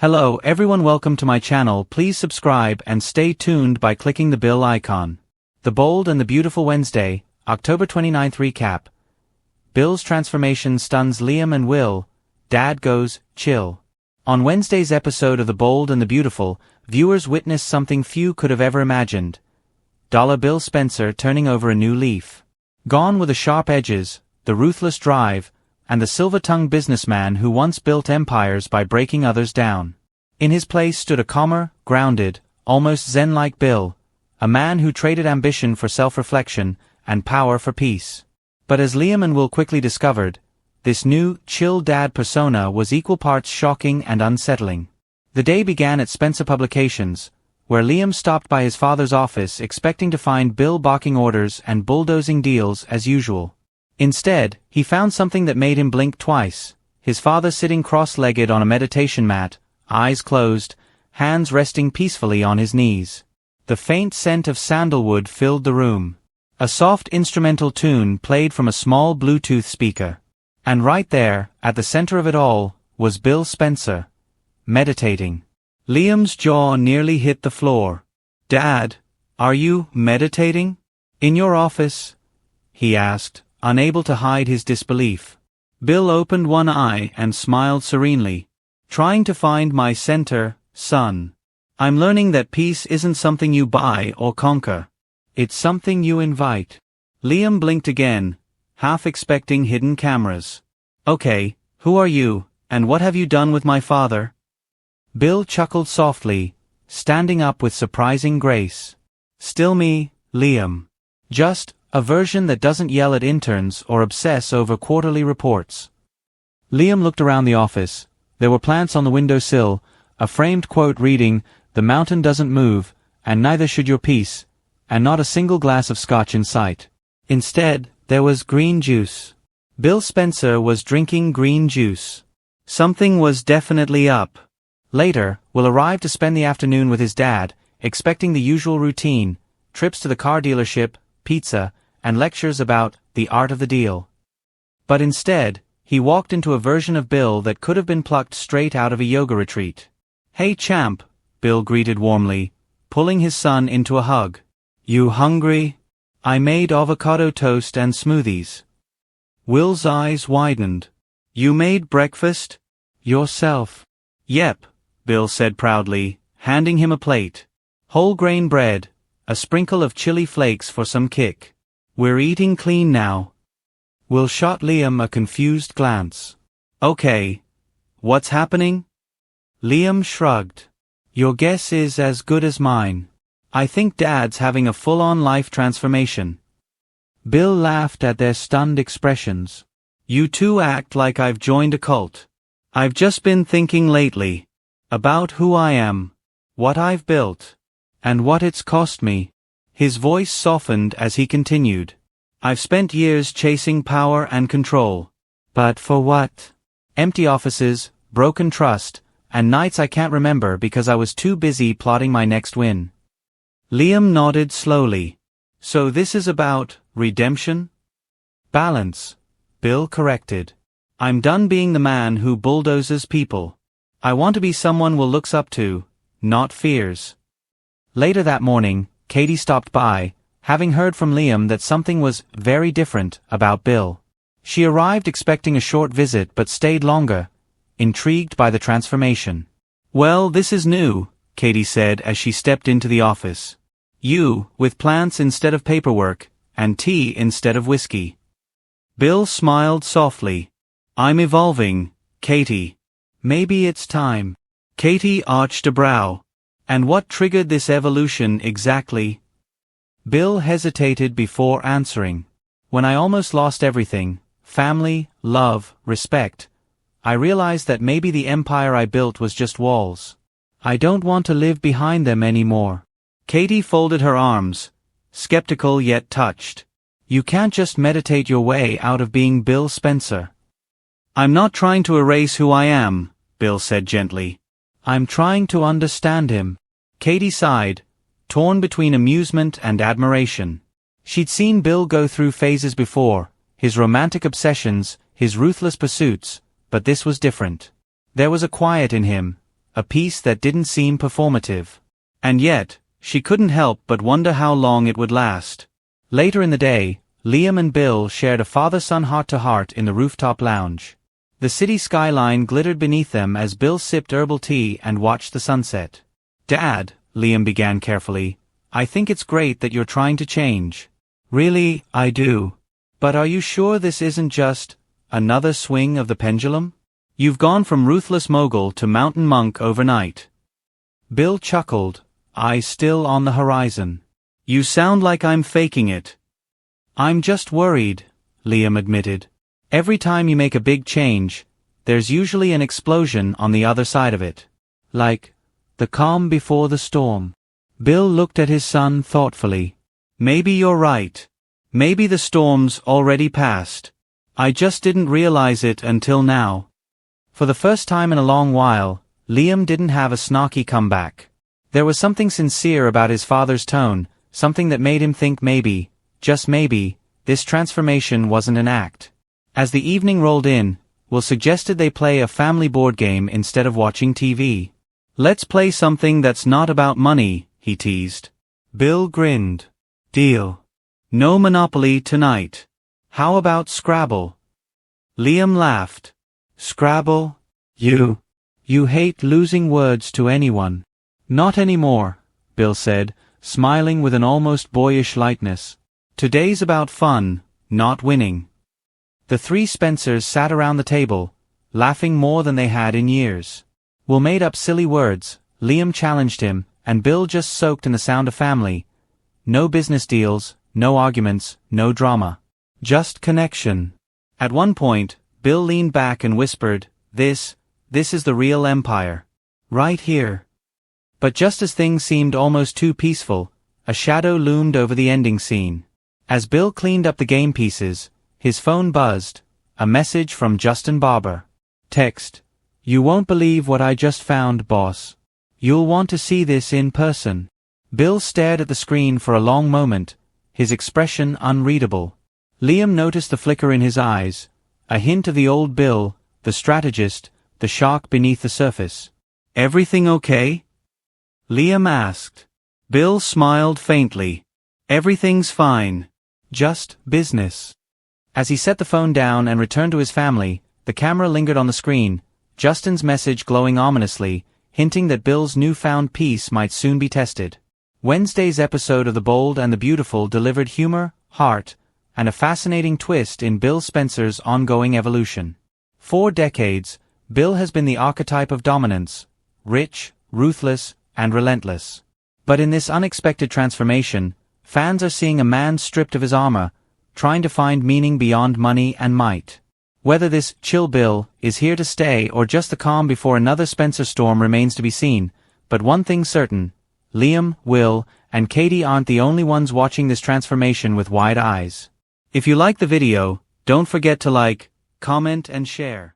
Hello everyone, welcome to my channel. Please subscribe and stay tuned by clicking the bell icon. The Bold and the Beautiful Wednesday, October 29th recap. Bill's transformation stuns Liam and Will. Dad goes, chill. On Wednesday's episode of The Bold and the Beautiful, viewers witnessed something few could have ever imagined. Bill Spencer turning over a new leaf. Gone were the sharp edges, the ruthless drive, and the silver-tongued businessman who once built empires by breaking others down. In his place stood a calmer, grounded, almost zen-like Bill, a man who traded ambition for self-reflection and power for peace. But as Liam and Will quickly discovered, this new, chill dad persona was equal parts shocking and unsettling. The day began at Spencer Publications, where Liam stopped by his father's office expecting to find Bill barking orders and bulldozing deals as usual. Instead, he found something that made him blink twice: his father sitting cross-legged on a meditation mat, eyes closed, hands resting peacefully on his knees. The faint scent of sandalwood filled the room. A soft instrumental tune played from a small Bluetooth speaker. And right there, at the center of it all, was Bill Spencer, meditating. Liam's jaw nearly hit the floor. "Dad, are you meditating? In your office?" he asked, unable to hide his disbelief. Bill opened one eye and smiled serenely. "Trying to find my center, son. I'm learning that peace isn't something you buy or conquer. It's something you invite." Liam blinked again, half expecting hidden cameras. "Okay, who are you, and what have you done with my father?" Bill chuckled softly, standing up with surprising grace. "Still me, Liam. Just a version that doesn't yell at interns or obsess over quarterly reports." Liam looked around the office. There were plants on the windowsill, a framed quote reading, "The mountain doesn't move, and neither should your peace," and not a single glass of scotch in sight. Instead, there was green juice. Bill Spencer was drinking green juice. Something was definitely up. Later, Will arrived to spend the afternoon with his dad, expecting the usual routine: trips to the car dealership, pizza, and lectures about the art of the deal. But instead, he walked into a version of Bill that could have been plucked straight out of a yoga retreat. "Hey champ," Bill greeted warmly, pulling his son into a hug. "You hungry? I made avocado toast and smoothies." Will's eyes widened. "You made breakfast? Yourself?" "Yep," Bill said proudly, handing him a plate. "Whole grain bread, a sprinkle of chili flakes for some kick. We're eating clean now." Will shot Liam a confused glance. "Okay. What's happening?" Liam shrugged. "Your guess is as good as mine. I think Dad's having a full-on life transformation." Bill laughed at their stunned expressions. "You two act like I've joined a cult. I've just been thinking lately about who I am, what I've built, and what it's cost me." His voice softened as he continued. "I've spent years chasing power and control. But for what? Empty offices, broken trust, and nights I can't remember because I was too busy plotting my next win." Liam nodded slowly. "So this is about redemption?" "Balance," Bill corrected. "I'm done being the man who bulldozes people. I want to be someone Will looks up to, not fears." Later that morning, Katie stopped by, having heard from Liam that something was very different about Bill. She arrived expecting a short visit but stayed longer, intrigued by the transformation. "Well, this is new," Katie said as she stepped into the office. "You, with plants instead of paperwork, and tea instead of whiskey." Bill smiled softly. "I'm evolving, Katie. Maybe it's time." Katie arched a brow. "And what triggered this evolution exactly?" Bill hesitated before answering. "When I almost lost everything, family, love, respect, I realized that maybe the empire I built was just walls. I don't want to live behind them anymore." Katie folded her arms, skeptical yet touched. "You can't just meditate your way out of being Bill Spencer." "I'm not trying to erase who I am," Bill said gently. "I'm trying to understand him." Katie sighed, torn between amusement and admiration. She'd seen Bill go through phases before, his romantic obsessions, his ruthless pursuits, but this was different. There was a quiet in him, a peace that didn't seem performative. And yet, she couldn't help but wonder how long it would last. Later in the day, Liam and Bill shared a father-son heart-to-heart in the rooftop lounge. The city skyline glittered beneath them as Bill sipped herbal tea and watched the sunset. "Dad," Liam began carefully, "I think it's great that you're trying to change. Really, I do. But are you sure this isn't just another swing of the pendulum? You've gone from ruthless mogul to mountain monk overnight." Bill chuckled, eyes still on the horizon. "You sound like I'm faking it." "I'm just worried," Liam admitted. "Every time you make a big change, there's usually an explosion on the other side of it. Like the calm before the storm." Bill looked at his son thoughtfully. "Maybe you're right. Maybe the storm's already passed. I just didn't realize it until now." For the first time in a long while, Liam didn't have a snarky comeback. There was something sincere about his father's tone, something that made him think maybe, just maybe, this transformation wasn't an act. As the evening rolled in, Will suggested they play a family board game instead of watching TV. "Let's play something that's not about money," he teased. Bill grinned. "Deal. No Monopoly tonight. How about Scrabble?" Liam laughed. "Scrabble? You hate losing words to anyone." "Not anymore," Bill said, smiling with an almost boyish lightness. "Today's about fun, not winning." The three Spencers sat around the table, laughing more than they had in years. Will made up silly words, Liam challenged him, and Bill just soaked in the sound of family. No business deals, no arguments, no drama. Just connection. At one point, Bill leaned back and whispered, This is the real empire. Right here." But just as things seemed almost too peaceful, a shadow loomed over the ending scene. As Bill cleaned up the game pieces, his phone buzzed, a message from Justin Barber. Text: "You won't believe what I just found, boss. You'll want to see this in person." Bill stared at the screen for a long moment, his expression unreadable. Liam noticed the flicker in his eyes, a hint of the old Bill, the strategist, the shark beneath the surface. "Everything okay?" Liam asked. Bill smiled faintly. "Everything's fine. Just business." As he set the phone down and returned to his family, the camera lingered on the screen, Justin's message glowing ominously, hinting that Bill's newfound peace might soon be tested. Wednesday's episode of The Bold and the Beautiful delivered humor, heart, and a fascinating twist in Bill Spencer's ongoing evolution. For decades, Bill has been the archetype of dominance, rich, ruthless, and relentless. But in this unexpected transformation, fans are seeing a man stripped of his armor, trying to find meaning beyond money and might. Whether this chill Bill is here to stay or just the calm before another Spencer storm remains to be seen, but one thing's certain: Liam, Will, and Katie aren't the only ones watching this transformation with wide eyes. If you like the video, don't forget to like, comment, and share.